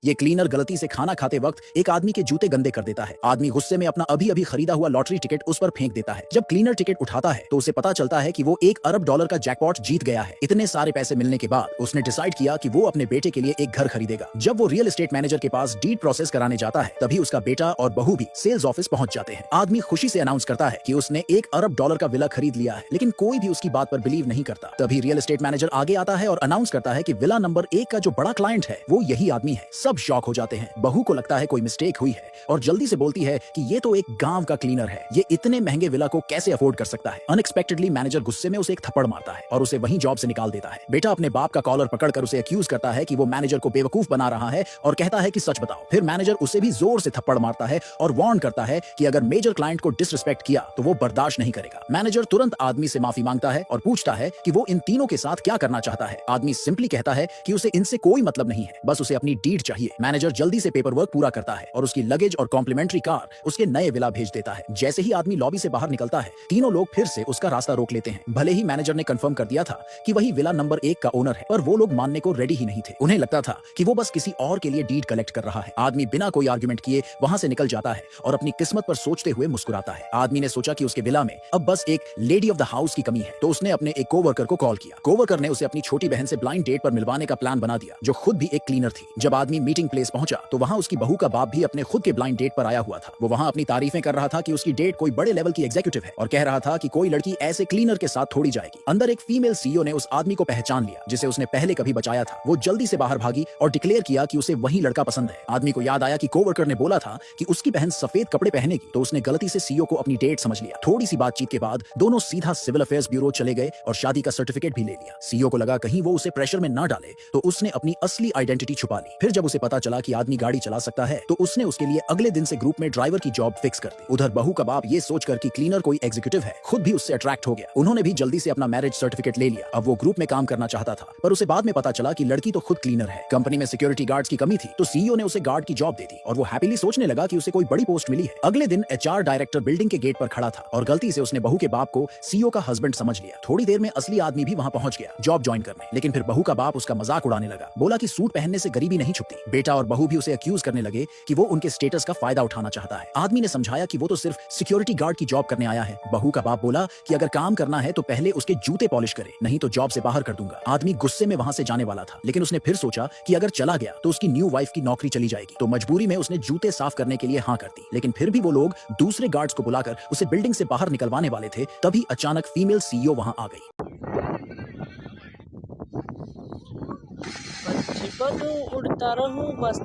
ये क्लीनर गलती से खाना खाते वक्त एक आदमी के जूते गंदे कर देता है। आदमी गुस्से में अपना अभी अभी खरीदा हुआ लॉटरी टिकट उस पर फेंक देता है। जब क्लीनर टिकट उठाता है तो उसे पता चलता है कि वो $1 अरब का जैकपॉट जीत गया है। इतने सारे पैसे मिलने के बाद उसने डिसाइड किया कि वो अपने बेटे के लिए एक घर खरीदेगा। जब वो रियल एस्टेट मैनेजर के पास डीड प्रोसेस कराने जाता है तभी उसका बेटा और बहू भी सेल्स ऑफिस पहुंच जाते हैं। आदमी खुशी से अनाउंस करता है कि उसने $1 अरब का विला खरीद लिया है, लेकिन कोई भी उसकी बात पर बिलीव नहीं करता। तभी रियल एस्टेट मैनेजर आगे आता है और अनाउंस करता है कि विला नंबर 1 का जो बड़ा क्लाइंट है वो यही आदमी है। सब शॉक हो जाते हैं। बहू को लगता है कोई मिस्टेक हुई है और जल्दी से बोलती है कि ये तो एक गांव का क्लीनर है, ये इतने महंगे विला को कैसे अफोर्ड कर सकता है। अनएक्सपेक्टेडली मैनेजर गुस्से में उसे एक थप्पड़ मारता है और उसे वहीं जॉब से निकाल देता है। बेटा अपने बाप का कॉलर पकड़कर उसे अक्यूज करता है कि वो मैनेजर को बेवकूफ बना रहा है और कहता है कि सच बताओ। फिर मैनेजर उसे भी जोर से थप्पड़ मारता है और वार्न करता है कि अगर मेजर क्लाइंट को डिसरिस्पेक्ट किया तो वो बर्दाश्त नहीं करेगा। मैनेजर तुरंत आदमी से माफी मांगता है और पूछता है कि वो इन तीनों के साथ क्या करना चाहता है। आदमी सिंपली कहता है कि उसे इनसे कोई मतलब नहीं है, बस उसे अपनी डीड चाहिए। मैनेजर जल्दी से पेपर वर्क पूरा करता है और उसकी लगेज और कॉम्प्लीमेंट्री कार उसके नए विला भेज देता है। जैसे ही आदमी लॉबी से बाहर निकलता है तीनों लोग फिर से उसका रास्ता रोक लेते हैं। भले ही मैनेजर ने कंफर्म कर दिया था कि वही विला नंबर 1 का ओनर है, पर वो लोग मानने को रेडी ही नहीं थे। उन्हें लगता था कि वो बस किसी और के लिए डीड कलेक्ट कर रहा है। आदमी बिना कोई आर्गुमेंट किए वहां से निकल जाता है और अपनी किस्मत पर सोचते हुए मुस्कुराता है। आदमी ने सोचा कि उसके विला में अब बस एक लेडी ऑफ द हाउस की कमी है, तो उसने अपने एक कोवर्कर को कॉल किया। कोवर्कर ने उसे अपनी छोटी बहन से ब्लाइंड डेट पर मिलवाने का प्लान बना दिया, जो खुद भी एक क्लीनर थी। जब आदमी मीटिंग प्लेस पहुंचा तो वहां उसकी बहू का बाप भी अपने खुद के ब्लाइंड डेट पर आया हुआ था। वो वहां अपनी तारीफें कर रहा था कि उसकी डेट कोई बड़े लेवल की एग्जीक्यूटिव है और कह रहा था कि कोई लड़की ऐसे क्लीनर के साथ थोड़ी जाएगी। अंदर एक फीमेल सीईओ ने उस आदमी को पहचान लिया जिसे उसने पहले कभी बचाया था। वो जल्दी से बाहर भागी और डिक्लेयर किया कि उसे वही लड़का पसंद है। आदमी को याद आया कि कोवर्कर ने बोला था कि उसकी बहन सफेद कपड़े पहनेगी, तो उसने गलती से सीईओ को अपनी डेट समझ लिया। थोड़ी सी बातचीत के बाद दोनों सीधा सिविल अफेयर्स ब्यूरो चले गए और शादी का सर्टिफिकेट भी ले लिया। सीईओ को लगा कहीं वो उसे प्रेशर में ना डाले, तो उसने अपनी असली आइडेंटिटी छुपा ली। फिर जब उसे पता चला कि आदमी गाड़ी चला सकता है तो उसने उसके लिए अगले दिन से ग्रुप में ड्राइवर की जॉब फिक्स कर दी। उधर बहू का बाप ये सोचकर कि क्लीनर कोई एग्जीक्यूटिव है खुद भी उससे अट्रैक्ट हो गया। उन्होंने भी जल्दी से अपना मैरिज सर्टिफिकेट ले लिया। अब वो ग्रुप में काम करना चाहता था, पर उसे बाद में पता चला कि लड़की तो खुद क्लीनर है। कंपनी में सिक्योरिटी गार्ड्स की कमी थी तो सीईओ ने उसे गार्ड की जॉब दे दी और वो हैप्पीली सोचने लगा कि उसे कोई बड़ी पोस्ट मिली है। अगले दिन एचआर डायरेक्टर बिल्डिंग के गेट पर खड़ा था और गलती से उसने बहू के बाप को सीईओ का हस्बैंड समझ लिया। थोड़ी देर में असली आदमी भी वहां पहुंच गया जॉब ज्वाइन करने, लेकिन फिर बहू का बाप उसका मजाक उड़ाने लगा। बोला कि सूट पहनने से गरीबी नहीं छुपती। बेटा और बहू भी उसे अक्यूज करने लगे कि वो उनके स्टेटस का फायदा उठाना चाहता है। आदमी ने समझाया कि वो तो सिर्फ सिक्योरिटी गार्ड की जॉब करने आया है। बहू का बाप बोला कि अगर काम करना है तो पहले उसके जूते पॉलिश करे, नहीं तो जॉब से बाहर कर दूंगा। आदमी गुस्से में वहां से जाने वाला था, लेकिन उसने फिर सोचा कि अगर चला गया तो उसकी न्यू वाइफ की नौकरी चली जाएगी, तो मजबूरी में उसने जूते साफ करने के लिए हाँ कर दी। लेकिन फिर भी वो लोग दूसरे गार्ड्स को बुलाकर उसे बिल्डिंग से बाहर निकलवाने वाले थे, तभी अचानक फीमेल सीईओ वहां आ गई। पंछी को तू उड़ता रहूं बस